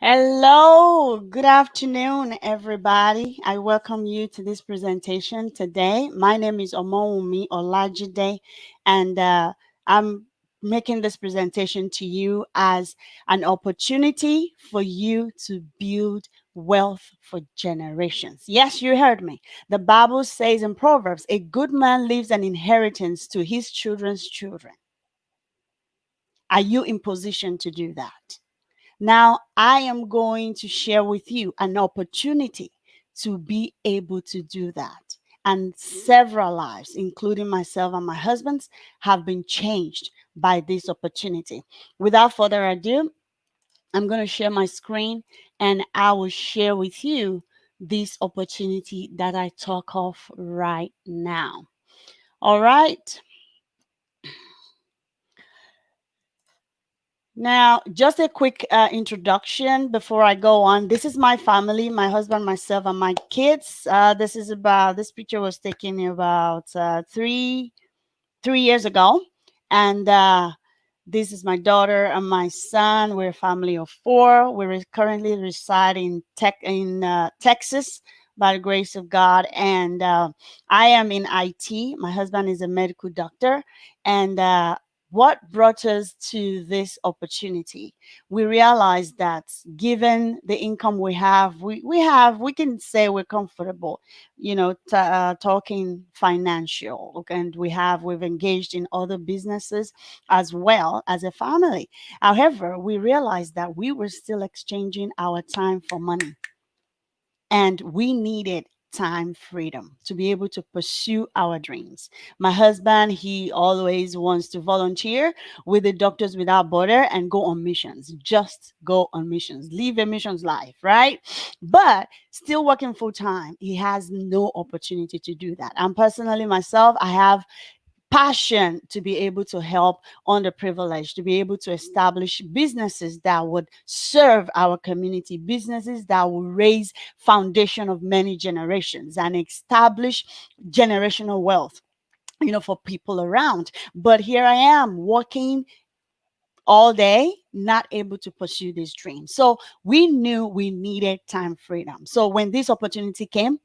Hello, good afternoon, everybody. I welcome you to this presentation today. My name is Omowumi Olajide, and I'm making this presentation to you as an opportunity for you to build wealth for generations. Yes, you heard me. The Bible says in Proverbs, a good man leaves an inheritance to his children's children. Are you in position to do that? Now, I am going to share with you an opportunity to be able to do that. And several lives, including myself and my husband's, have been changed by this opportunity. Without further ado, I'm going to share my screen and I will share with you this opportunity that I talk of right now. All right. Now, just a quick introduction before I go on. This is my family, my husband, myself, and my kids. This picture was taken about three years ago. And this is my daughter and my son. We're a family of four. Currently reside in Texas by the grace of God. And I am in IT. My husband is a medical doctor. And what brought us to this opportunity? We realized that given the income we can say we're comfortable, talking financial. Okay, and we've engaged in other businesses as well as a family. However, we realized that we were still exchanging our time for money, and we needed time freedom to be able to pursue our dreams. My husband, he always wants to volunteer with the Doctors Without Border and go on missions. Just go on missions, live a missions life, right? But still working full time, he has no opportunity to do that. And personally, myself, I have passion to be able to help underprivileged, to be able to establish businesses that would serve our community, businesses that will raise foundation of many generations and establish generational wealth, for people around. But here I am working all day, not able to pursue this dream. So we knew we needed time freedom. So when this opportunity came,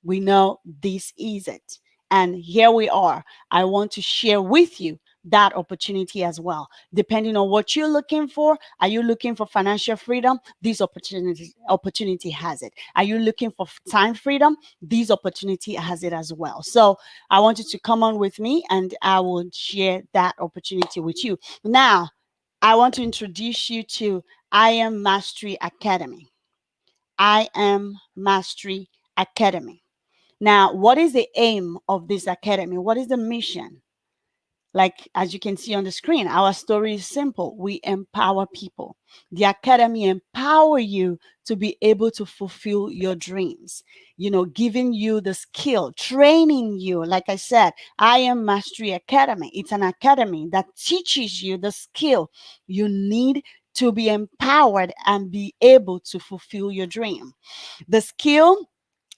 we know this is it. And here we are. I want to share with you that opportunity as well. Depending on what you're looking for, are you looking for financial freedom? This opportunity has it. Are you looking for time freedom? This opportunity has it as well. So I want you to come on with me and I will share that opportunity with you. Now, I want to introduce you to I Am Mastery Academy. I Am Mastery Academy. Now, what is the aim of this academy? What is the mission? Like, as you can see on the screen, our story is simple. We empower people. The academy empower you to be able to fulfill your dreams, giving you the skill, training you. Like I said, I Am Mastery Academy. It's an academy that teaches you the skill you need to be empowered and be able to fulfill your dream. The skill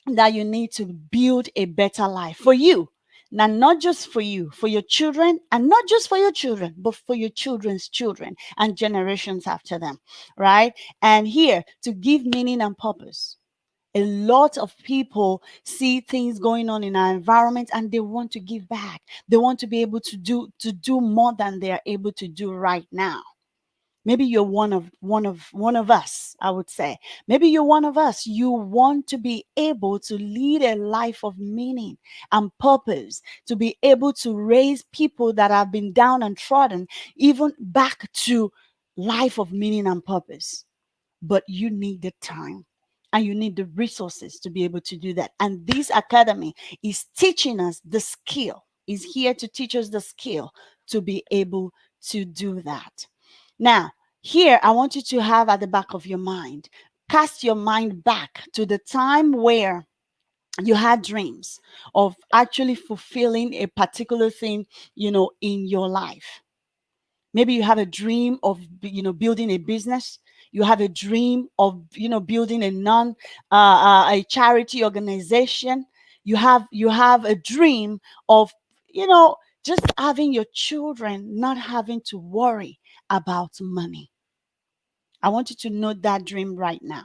that you need to build a better life for you. Now, not just for you, for your children, and not just for your children, but for your children's children and generations after them, right? And here to give meaning and purpose. A lot of people see things going on in our environment and they want to give back. They want to be able to do more than they are able to do right now. Maybe you're one of us, I would say. Maybe you're one of us. You want to be able to lead a life of meaning and purpose, to be able to raise people that have been down and trodden, even back to life of meaning and purpose. But you need the time and you need the resources to be able to do that. And this academy is teaching us the skill, is here to teach us the skill to be able to do that. Now, here, I want you to have at the back of your mind, cast your mind back to the time where you had dreams of actually fulfilling a particular thing, in your life. Maybe you have a dream of, building a business. You have a dream of, building a charity organization. You have a dream of, just having your children not having to worry about money. I want you to note that dream right now.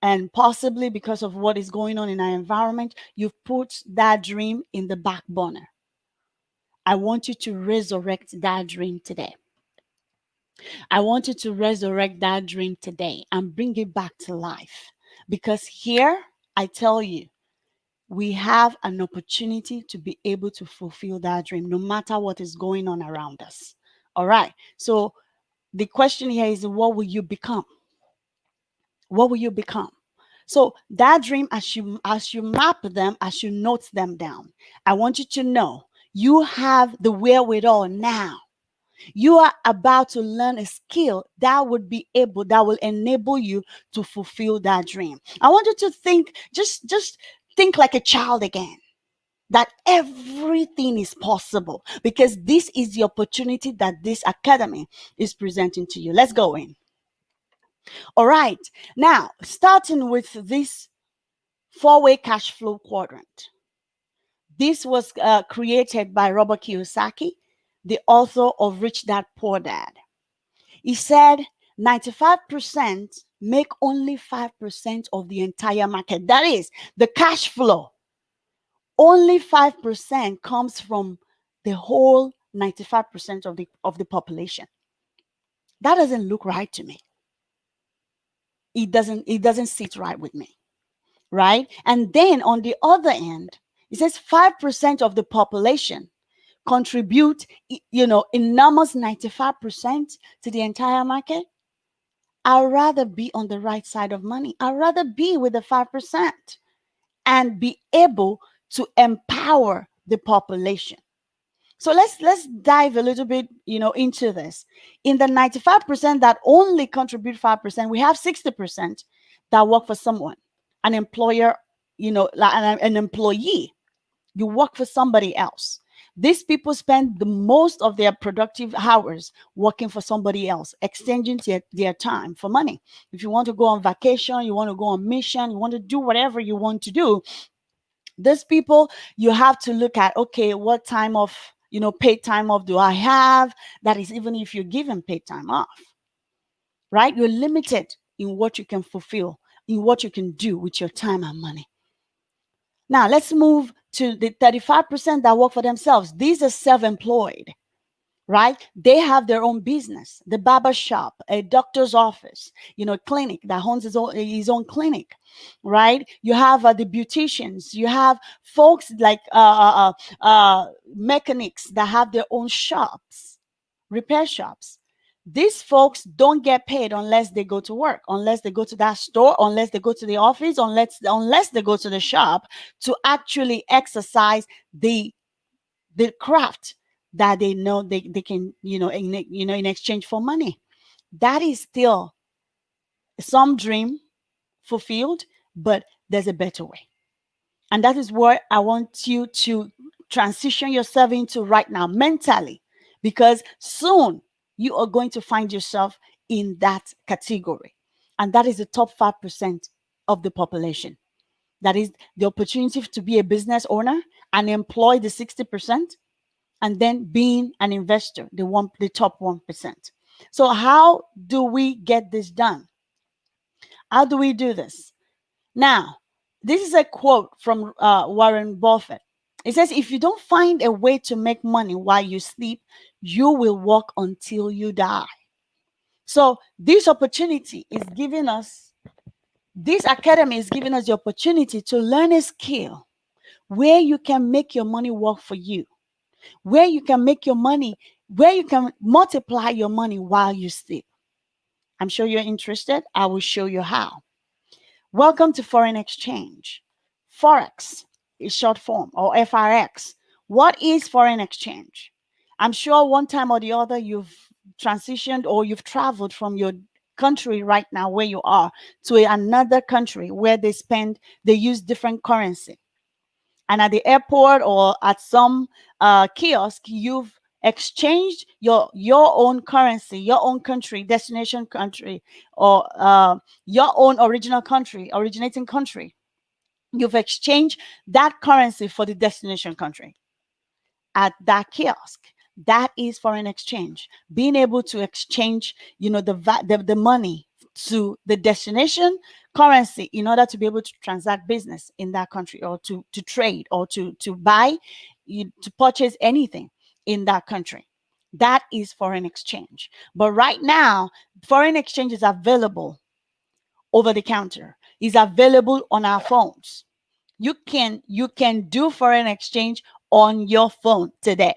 And possibly because of what is going on in our environment, you've put that dream in the back burner. I want you to resurrect that dream today. I want you to resurrect that dream today and bring it back to life. Because here, I tell you, we have an opportunity to be able to fulfill that dream no matter what is going on around us. All right. So the question here is, what will you become? What will you become? So that dream, as you map them, as you note them down, I want you to know you have the wherewithal now. You are about to learn a skill that will enable you to fulfill that dream. I want you to think, just think like a child again. That everything is possible because this is the opportunity that this academy is presenting to you. Let's go in. All right. Now, starting with this four-way cash flow quadrant. This was created by Robert Kiyosaki, the author of Rich Dad Poor Dad. He said 95% make only 5% of the entire market. That is the cash flow. Only 5% comes from the whole 95% of the population. That doesn't look right to me. It doesn't sit right with me. Right? And then on the other end, it says 5% of the population contribute, enormous 95% to the entire market. I'd rather be on the right side of money. I'd rather be with the 5% and be able to empower the population. So let's dive a little bit, into this. In the 95% that only contribute 5%, we have 60% that work for someone, an employer, like an employee. You work for somebody else. These people spend the most of their productive hours working for somebody else, exchanging their time for money. If you want to go on vacation, you want to go on mission, you want to do whatever you want to do, these people, you have to look at, okay, what time of, paid time off do I have? That is, even if you're given paid time off, right? You're limited in what you can fulfill, in what you can do with your time and money. Now, let's move to the 35% that work for themselves. These are self-employed, right? They have their own business, the barber shop, a doctor's office, clinic that owns his own clinic, right? You have the beauticians, you have folks like mechanics that have their own shops, repair shops. These folks don't get paid unless they go to work, unless they go to that store, unless they go to the office, unless they go to the shop to actually exercise the craft that they know they can, in exchange for money. That is still some dream fulfilled, but there's a better way. And that is what I want you to transition yourself into right now mentally, because soon you are going to find yourself in that category. And that is the top 5% of the population. That is the opportunity to be a business owner and employ the 60%, and then being an investor, the top 1%. So how do we get this done? How do we do this? Now, this is a quote from Warren Buffett. It says, if you don't find a way to make money while you sleep, you will work until you die. So this academy is giving us the opportunity to learn a skill where you can make your money work for you, where you can multiply your money while you sleep. I'm sure you're interested. I will show you how. Welcome to foreign exchange. Forex is short form, or FRX. What is foreign exchange? I'm sure one time or the other you've transitioned or you've traveled from your country right now where you are to another country where they use different currency. And at the airport or at some kiosk, you've exchanged your own currency, your own country, destination country, or your own originating country. You've exchanged that currency for the destination country at that kiosk. That is foreign exchange. Being able to exchange, the money to the destination currency in order to be able to transact business in that country, or to trade, or to buy, to purchase anything in that country. That is foreign exchange. But right now, foreign exchange is available over the counter, is available on our phones. You can do foreign exchange on your phone today.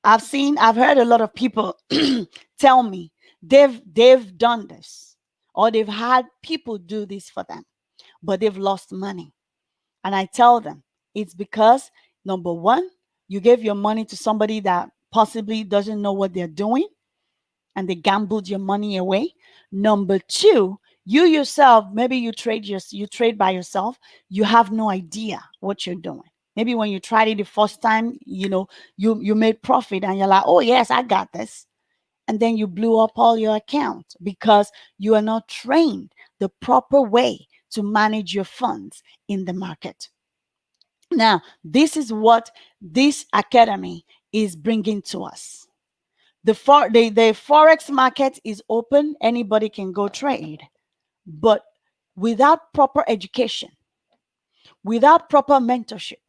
I've heard a lot of people tell me they've done this, or they've had people do this for them, but they've lost money. And I tell them it's because, number one, you gave your money to somebody that possibly doesn't know what they're doing, and they gambled your money away. Number two, you yourself, maybe you trade by yourself, you have no idea what you're doing. Maybe when you tried it the first time, you made profit, and you're like, oh yes, I got this. And then you blew up all your accounts because you are not trained the proper way to manage your funds in the market. Now, this is what this academy is bringing to us. The forex market is open, anybody can go trade. But without proper education, without proper mentorship,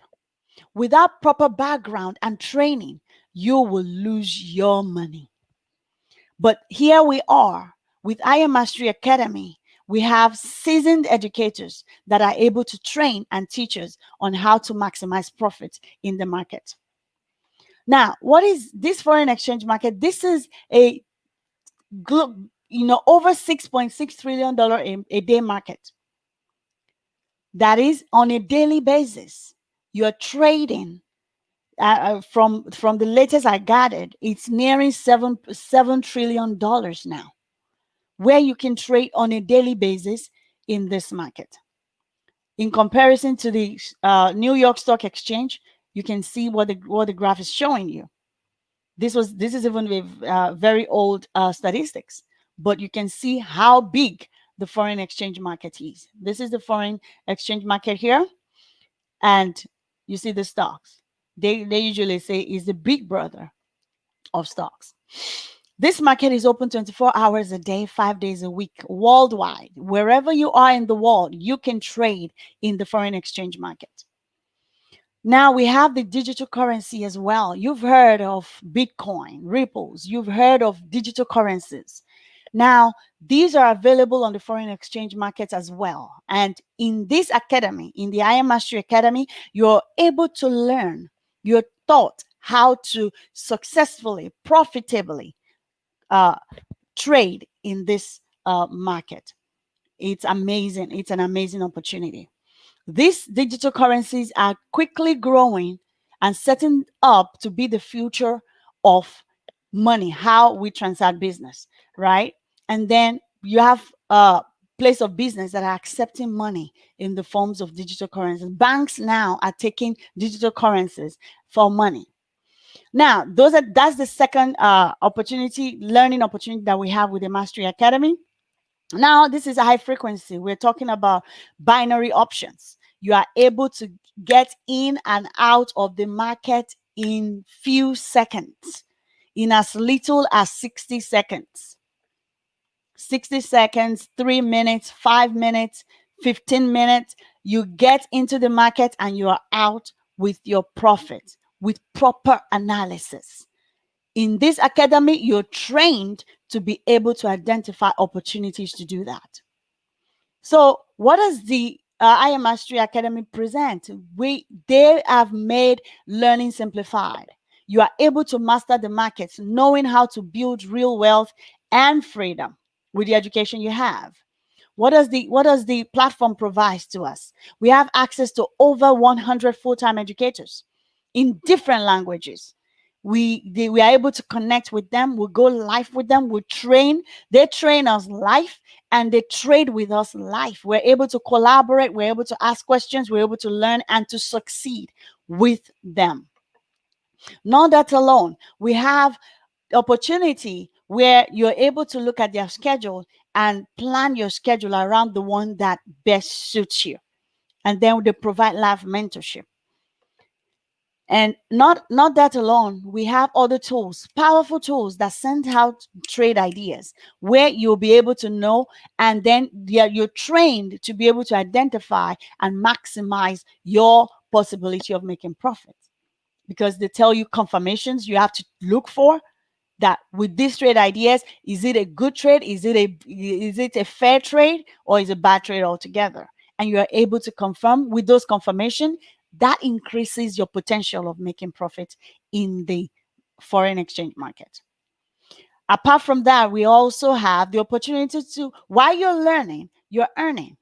without proper background and training, you will lose your money. But here we are with IM Mastery Academy. We have seasoned educators that are able to train and teach us on how to maximize profits in the market. Now, what is this foreign exchange market? This is a over $6.6 trillion a day market. That is on a daily basis. You're trading from the latest I gathered, it's nearing $7 trillion now, where you can trade on a daily basis in this market. In comparison to the New York Stock Exchange, you can see what the graph is showing you. This is even with very old statistics, but you can see how big the foreign exchange market is. This is the foreign exchange market here, and you see the stocks. They usually say is the big brother of stocks. This market is open 24 hours a day, 5 days a week, worldwide. Wherever you are in the world, you can trade in the foreign exchange market. Now we have the digital currency as well. You've heard of Bitcoin, Ripples. You've heard of digital currencies. Now, these are available on the foreign exchange market as well. And in this academy, in the IM Mastery Academy, you're able to learn, you're taught how to successfully, profitably trade in this market. It's amazing. It's an amazing opportunity. These digital currencies are quickly growing and setting up to be the future of money, how we transact business, right? And then you have a place of business that are accepting money in the forms of digital currencies. Banks now are taking digital currencies for money. Now, that's the second learning opportunity that we have with the Mastery Academy. Now, this is a high frequency. We're talking about binary options. You are able to get in and out of the market in few seconds, in as little as 60 seconds. 60 seconds, 3 minutes, 5 minutes, 15 minutes. You get into the market and you are out with your profit with proper analysis. In this academy, you're trained to be able to identify opportunities to do that. So, what does the IM Mastery Academy present? They have made learning simplified. You are able to master the markets, knowing how to build real wealth and freedom with the education you have. What does the platform provide to us? We have access to over 100 full-time educators in different languages. We are able to connect with them. We go live with them. We train. They train us live, and they trade with us live. We're able to collaborate. We're able to ask questions. We're able to learn and to succeed with them. Not that alone. We have opportunity where you're able to look at their schedule and plan your schedule around the one that best suits you. And then they provide live mentorship. And not that alone, we have other tools, powerful tools that send out trade ideas where you'll be able to know, and then you're trained to be able to identify and maximize your possibility of making profit, because they tell you confirmations you have to look for, that with these trade ideas, is it a good trade, is it a fair trade, or is it a bad trade altogether? And you are able to confirm with those confirmation, that increases your potential of making profit in the foreign exchange market. Apart from that, we also have the opportunity to, while you're learning, you're earning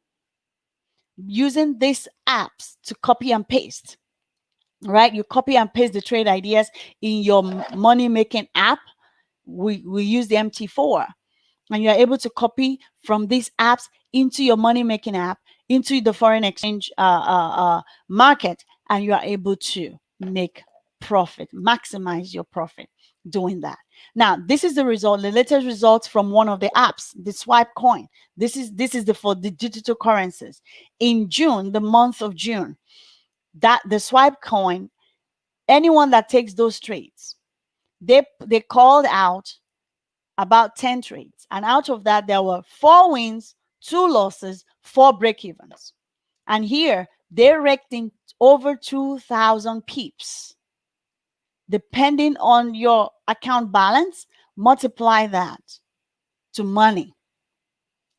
using these apps to copy and paste. Right, you copy and paste the trade ideas in your money making app. We use the MT4, and you're able to copy from these apps into your money making app, into the foreign exchange market, and you are able to make profit, maximize your profit doing that. Now, this is the result, the latest results from one of the apps, the Swipe Coin. This is for the digital currencies. In June, the month of June, that the Swipe Coin, anyone that takes those trades, they called out about 10 trades. And out of that, there were 4 wins, 2 losses, 4 break evens. And here, they raked in over 2,000 pips. Depending on your account balance, multiply that to money,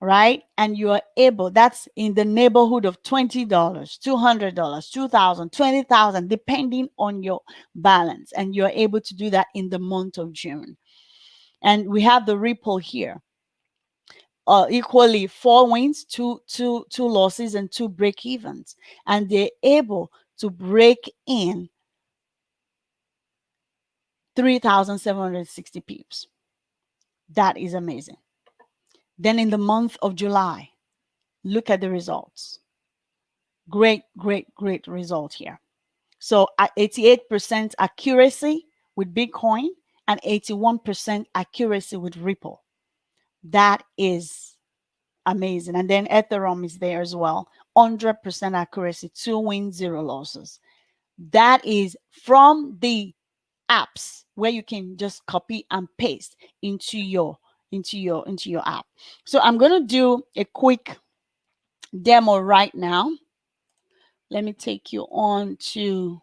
right? And you are able, that's in the neighborhood of $20, $200, 2,000, 20,000, depending on your balance. And you're able to do that in the month of June. And we have the ripple here. Equally 4 wins, two losses, and 2 break evens. And they're able to break in 3,760 pips. That is amazing. Then in the month of July, look at the results. Great, great, great result here. So at 88% accuracy with Bitcoin and 81% accuracy with Ripple. That is amazing. And then Ethereum is there as well. 100% accuracy, 2 wins, 0 losses. That is from the apps where you can just copy and paste into your app. So I'm going to do a quick demo right now. Let me take you on to,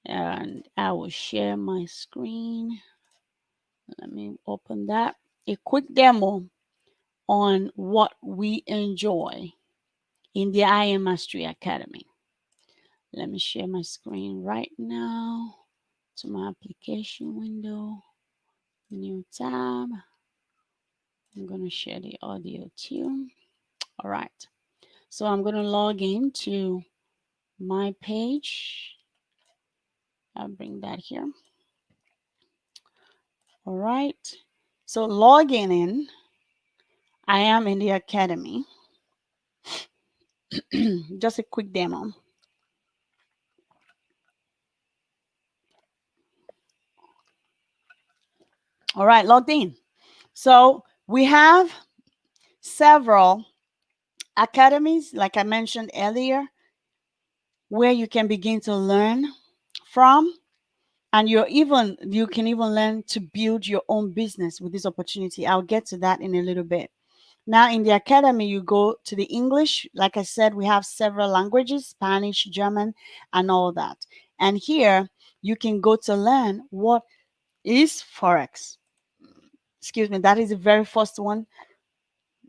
and I will share my screen. Let me open that. A quick demo on what we enjoy in the IM Mastery Academy. Let me share my screen right now to my application window, new tab. I'm going to share the audio too. All right. So I'm going to log in to my page. I'll bring that here. All right. So logging in, I am in the Academy. Just a quick demo. All right, logged in. So we have several academies, like I mentioned earlier, where you can begin to learn from, and you can even learn to build your own business with this opportunity. I'll get to that in a little bit. Now, in the academy, you go to the English. Like I said, we have several languages, Spanish, German, and all that. And here, you can go to learn what is Forex. Excuse me, that is the very first one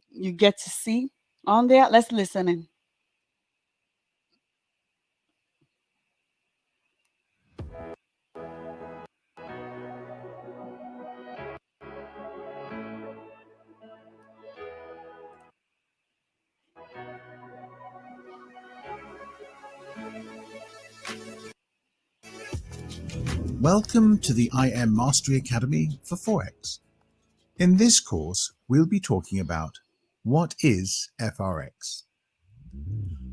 you get to see on there. Let's listen in. Welcome to the IM Mastery Academy for Forex. In this course, we'll be talking about what is FRX.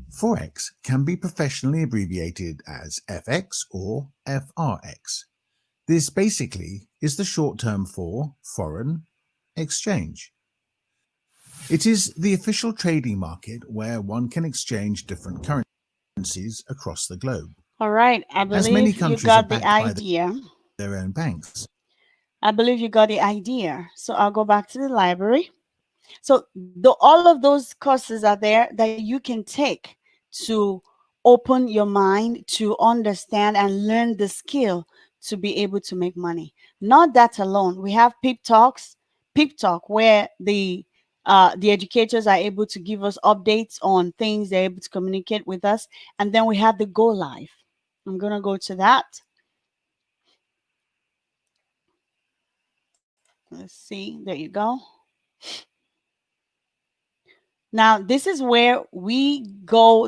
Forex can be professionally abbreviated as FX or FRX. This basically is the short term for foreign exchange. It is the official trading market where one can exchange different currencies across the globe. All right. I As many believe you countries are got the backed by their idea. own banks, I believe you got the idea. So I'll go back to the library. So all of those courses are there that you can take to open your mind to understand and learn the skill to be able to make money. Not that alone. We have peep talk where the educators are able to give us updates on things. They're able to communicate with us, and then we have the go live. I'm gonna go to that. Let's see. There you go. Now, this is where we go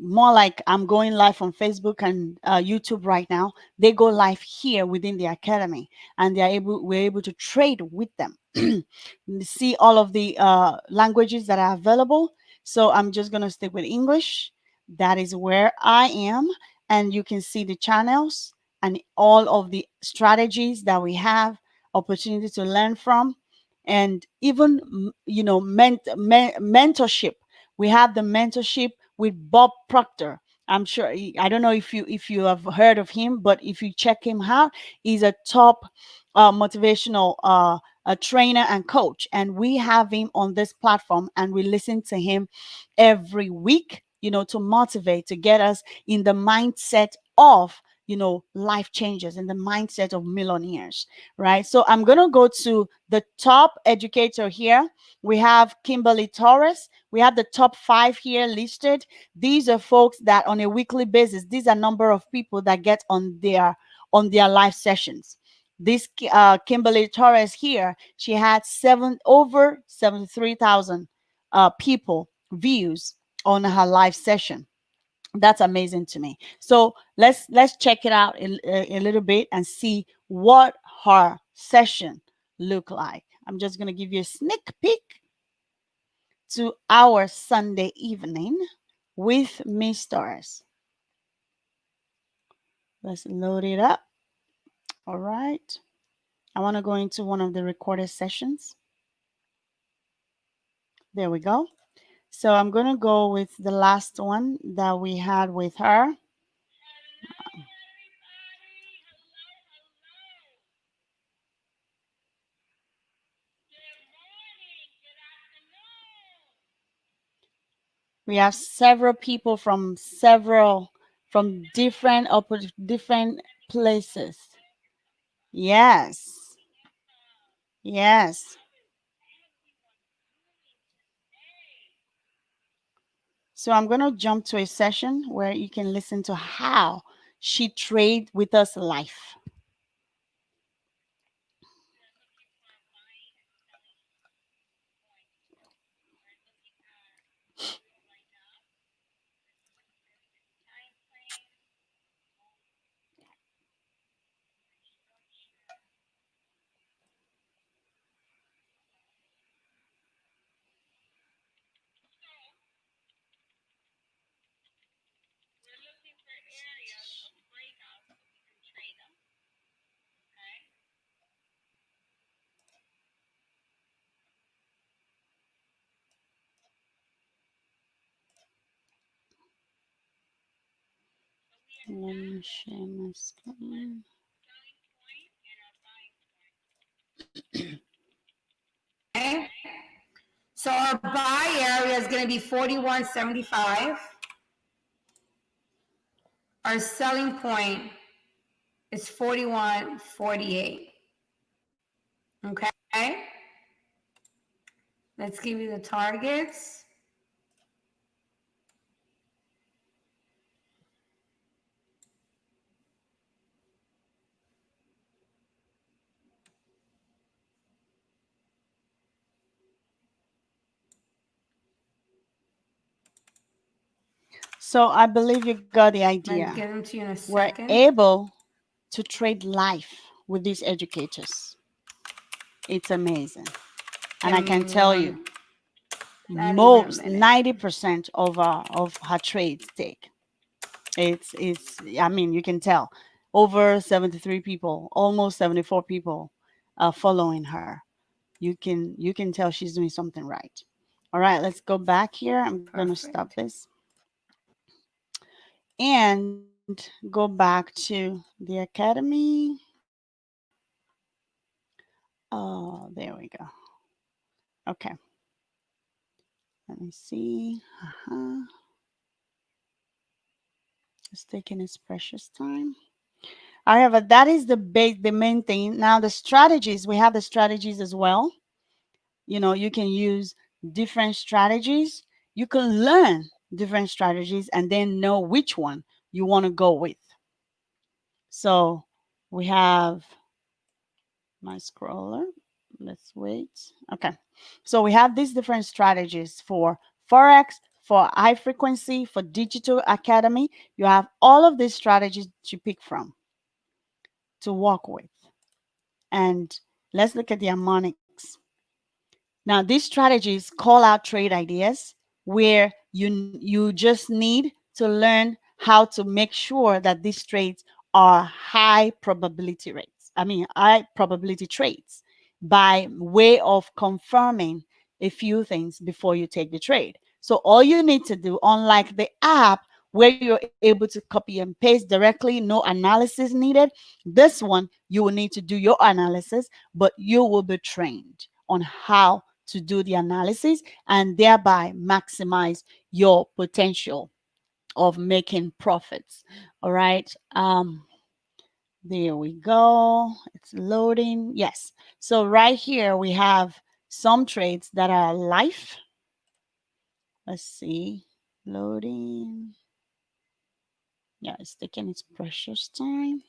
more like I'm going live on Facebook and YouTube right now. They go live here within the academy, and we're able to trade with them. See all of the languages that are available. So I'm just gonna stick with English. That is where I am, and you can see the channels and all of the strategies that we have opportunity to learn from, and even mentorship. We have the mentorship with Bob Proctor. I'm sure, I don't know if you have heard of him, but if you check him out, he's a top motivational a trainer and coach, and we have him on this platform, and we listen to him every week, to motivate, to get us in the mindset of life changes, in the mindset of millionaires, right? So I'm going to go to the top educator here. We have Kimberly Torres. We have the top 5 here listed. These are folks that on a weekly basis, these are number of people that get on their live sessions. This Kimberly Torres here, she had over 73,000 people views on her live session. That's amazing to me. So let's check it out a little bit and see what her session look like. I'm just going to give you a sneak peek to our Sunday evening with Miss Stars. Let's load it up. All right. I want to go into one of the recorded sessions. There we go. So I'm going to go with the last one that we had with her. We have several people from different places. Yes. Yes. So I'm going to jump to a session where you can listen to how she trade with us live. Let me share my screen. Okay. So our buy area is going to be 41.75. Our selling point is 41.48. Okay. Let's give you the targets. So I believe you got the I'm going to idea. get them to you in a We're second. able to trade life with these educators. It's amazing. And Give I can me tell you, one, not even a most minute. 90% of her trades take. It's I mean, you can tell over 73 people, almost 74 people following her. You can tell she's doing something right. All right, let's go back here. I'm going to stop Perfect. this. And go back to the academy. Oh, there we go. Okay, let me see. It's taking its precious time. However, that is the main thing. Now the strategies, we have the strategies as well. You can use different strategies. You can learn different strategies and then know which one you want to go with. So we have my scroller. Let's wait. Okay. So we have these different strategies for Forex, for high frequency, for digital academy. You have all of these strategies to pick from to work with. And let's look at the harmonics. Now, these strategies call out trade ideas where you just need to learn how to make sure that these trades are high probability rates. I mean, high probability trades by way of confirming a few things before you take the trade. So all you need to do, unlike the app where you're able to copy and paste directly, no analysis needed, this one you will need to do your analysis, but you will be trained on how to do the analysis and thereby maximize your potential of making profits. All right. There we go. It's loading. Yes. So right here we have some trades that are live. Let's see. Loading. Yeah, it's taking its precious time.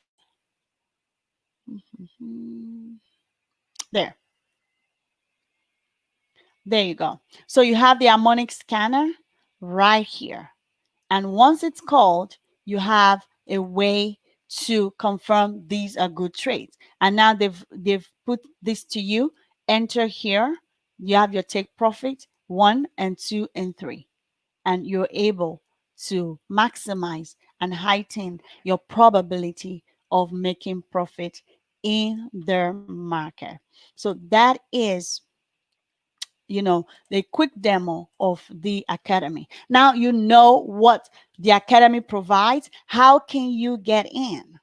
Mhm. There. There you go. So you have the harmonic scanner right here. And once it's called, you have a way to confirm these are good trades. And now they've put this to you. Enter here. You have your take profit 1 and 2 and 3. And you're able to maximize and heighten your probability of making profit in their market. So that is the quick demo of the academy. Now you know what the academy provides. How can you get in?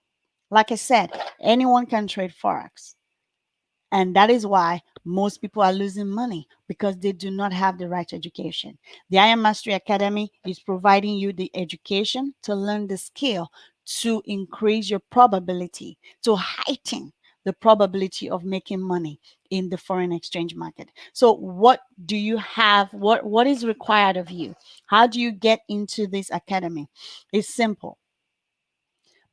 Like I said, anyone can trade Forex. And that is why most people are losing money because they do not have the right education. The I Am Mastery Academy is providing you the education to learn the skill to increase your probability, to heighten the probability of making money in the foreign exchange market. So what do you have? What is required of you? How do you get into this academy? It's simple.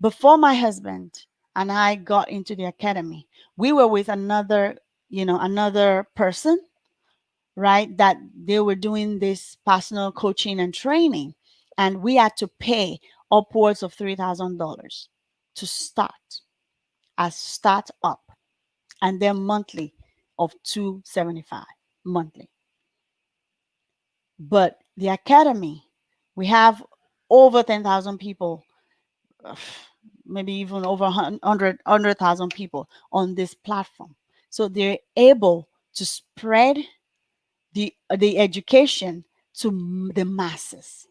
Before my husband and I got into the academy, we were with another person, right? That they were doing this personal coaching and training, and we had to pay upwards of $3,000 to start as start up, and then monthly of 275 monthly. But the academy, we have over 10,000 people, maybe even over 100,000 people on this platform. So they're able to spread the education to the masses.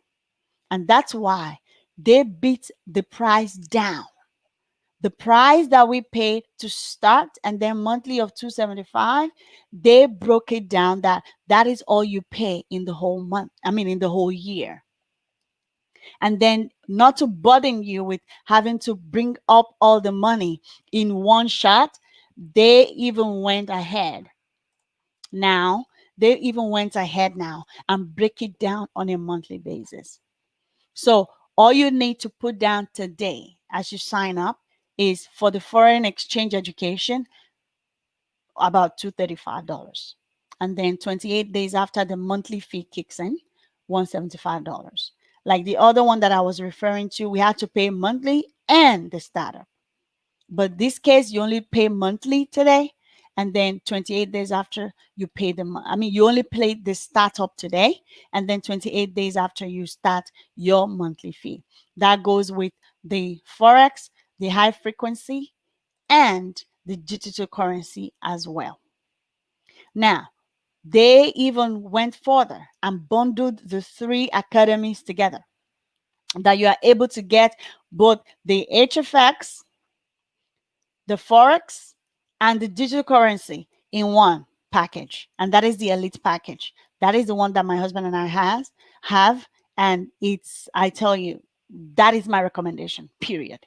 And that's why they beat the price down. The price that we paid to start and then monthly of 275, they broke it down that is all you pay in the whole month. I mean in the whole year. And then not to burden you with having to bring up all the money in one shot, they even went ahead now. They even went ahead now and break it down on a monthly basis. So all you need to put down today as you sign up is for the foreign exchange education, about $235. And then 28 days after the monthly fee kicks in, $175. Like the other one that I was referring to, we had to pay monthly and the startup. But this case, you only pay monthly today, and then 28 days after you pay you only pay the startup today, and then 28 days after you start your monthly fee. That goes with the Forex, the high frequency, and the digital currency as well. Now, they even went further and bundled the three academies together. that you are able to get both the HFX, the Forex, and the digital currency in one package. And that is the elite package. That is the one that my husband and I have. And it's, I tell you, that is my recommendation, period.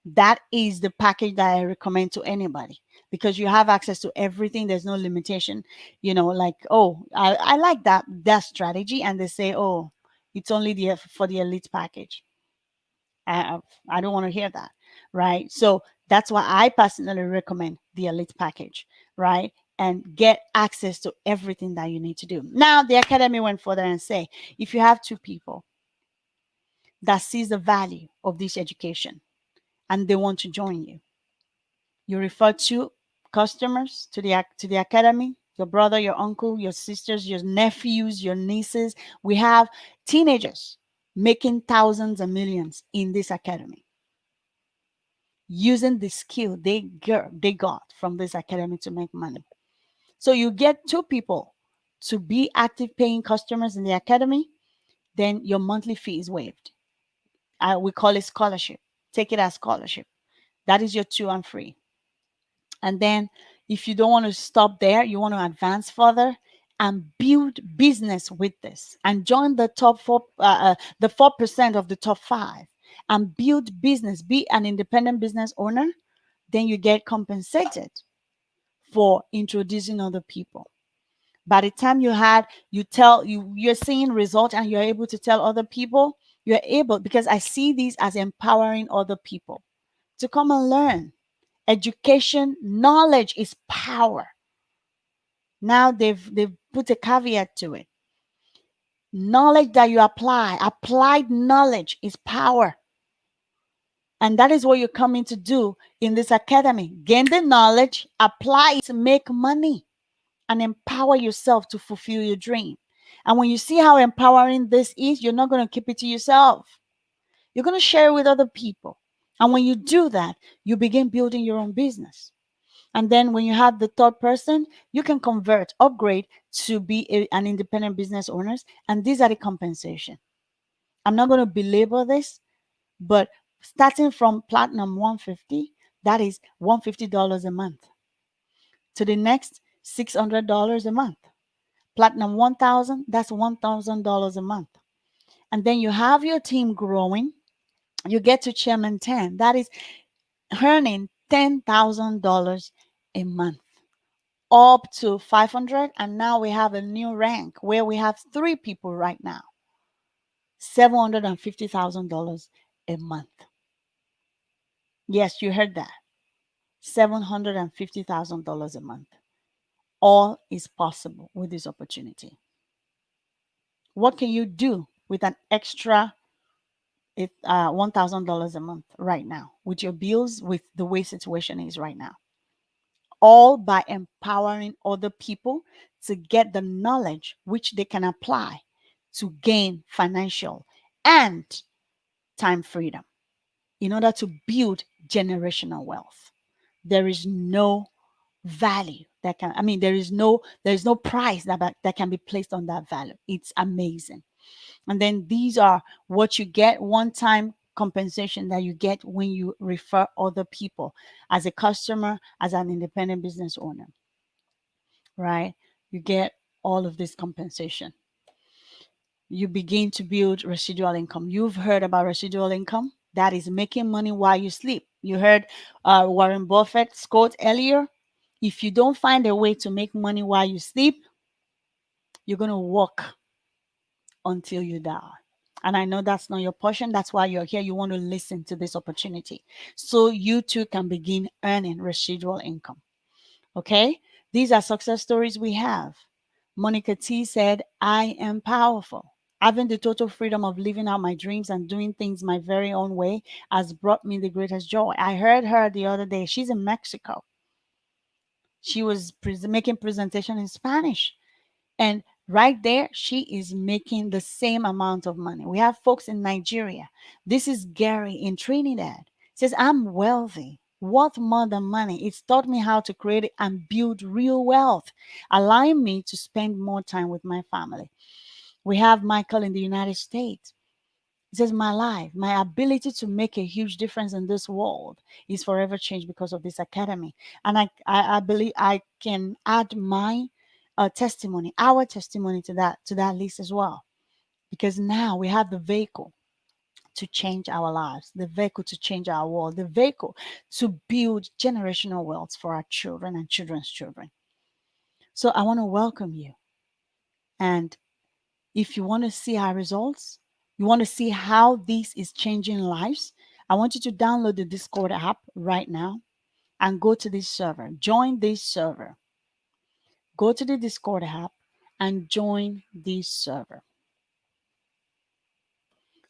That is the package that I recommend to anybody because you have access to everything. There's no limitation, like, oh, I like that strategy. And they say, oh, it's only for the elite package. I, I don't want to hear that, right? So that's why I personally recommend the elite package, right? And get access to everything that you need to do. Now, the academy went further and say, if you have two people that sees the value of this education and they want to join you, you refer two customers to the academy, your brother, your uncle, your sisters, your nephews, your nieces. We have teenagers making thousands and millions in this academy using the skill they got from this academy to make money. So you get two people to be active paying customers in the academy, then your monthly fee is waived. We call it scholarship. Take it as scholarship. That is your two and free. And then if you don't want to stop there, you want to advance further and build business with this and join the top four, the 4% of the top five and build business, be an independent business owner, then you get compensated for introducing other people. By the time you're seeing results and you're able to tell other people, you're able, because I see these as empowering other people to come and learn. Education, knowledge is power. Now they've put a caveat to it. Knowledge that you apply, applied knowledge is power. And that is what you're coming to do in this academy. Gain the knowledge, apply it, make money, and empower yourself to fulfill your dream. And when you see how empowering this is, you're not going to keep it to yourself. You're going to share it with other people. And when you do that, you begin building your own business. And then when you have the third person, you can convert, upgrade to be an independent business owners. And these are the compensation. I'm not going to belabor this, but starting from platinum 150, that is $150 a month. To the next, $600 a month. Platinum 1000, that's $1,000 a month. And then you have your team growing. You get to chairman 10, that is earning $10,000 a month, up to 500. And now we have a new rank where we have three people right now, $750,000 a month. Yes, you heard that. $750,000 a month. All is possible with this opportunity. What can you do with an extra $1,000 a month right now with your bills, with the way situation is right now? All by empowering other people to get the knowledge which they can apply to gain financial and time freedom in order to build generational wealth. There is no value that can, I mean, there is no price that can be placed on that value. It's amazing. And then these are what you get, one time compensation that you get when you refer other people as a customer, as an independent business owner, right? You get all of this compensation. You begin to build residual income. You've heard about residual income. That is making money while you sleep. You heard Warren Buffett's quote earlier. If you don't find a way to make money while you sleep, you're going to work until you die. And I know that's not your portion. That's why you're here. You want to listen to this opportunity so you too can begin earning residual income. Okay? These are success stories we have. Monica T said, I am powerful. Having the total freedom of living out my dreams and doing things my very own way has brought me the greatest joy. I heard her the other day. She's in Mexico. She was making presentation in Spanish. And right there, she is making the same amount of money. We have folks in Nigeria. This is Gary in Trinidad. Says, I'm wealthy. Worth more than money. It's taught me how to create and build real wealth, allowing me to spend more time with my family. We have Michael in the United States. It says, my life, my ability to make a huge difference in this world is forever changed because of this academy. And I believe I can add my testimony, our testimony to that list as well. Because now we have the vehicle to change our lives, the vehicle to change our world, the vehicle to build generational wealth for our children and children's children. So I want to welcome you. And if you want to see our results, you want to see how this is changing lives, I want you to download the Discord app right now and go to this server. Join this server. Go to the Discord app and join this server.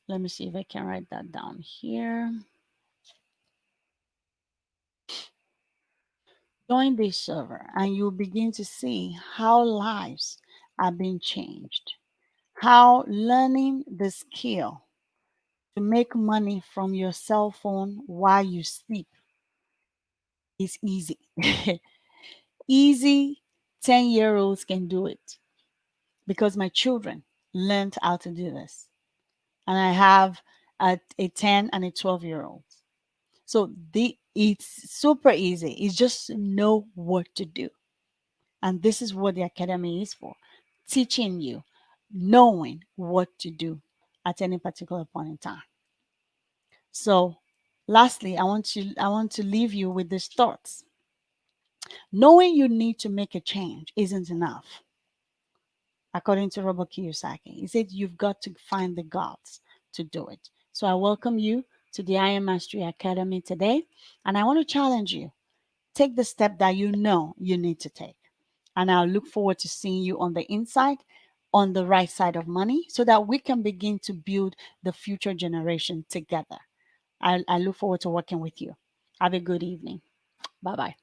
Let me see if I can write that down here. Join this server and you'll begin to see how lives are being changed, how learning the skill to make money from your cell phone while you sleep is easy. Easy, 10-year-olds can do it because my children learned how to do this. And I have a 10 and a 12-year-old. So it's super easy. It's just know what to do. And this is what the academy is for, teaching you, knowing what to do at any particular point in time. So lastly, I want to leave you with these thoughts. Knowing you need to make a change isn't enough. According to Robert Kiyosaki, he said you've got to find the guts to do it. So I welcome you to the I Am Mastery Academy today, and I want to challenge you. Take the step that you know you need to take. And I'll look forward to seeing you on the inside, on the right side of money, so that we can begin to build the future generation together. I look forward to working with you. Have a good evening. Bye bye.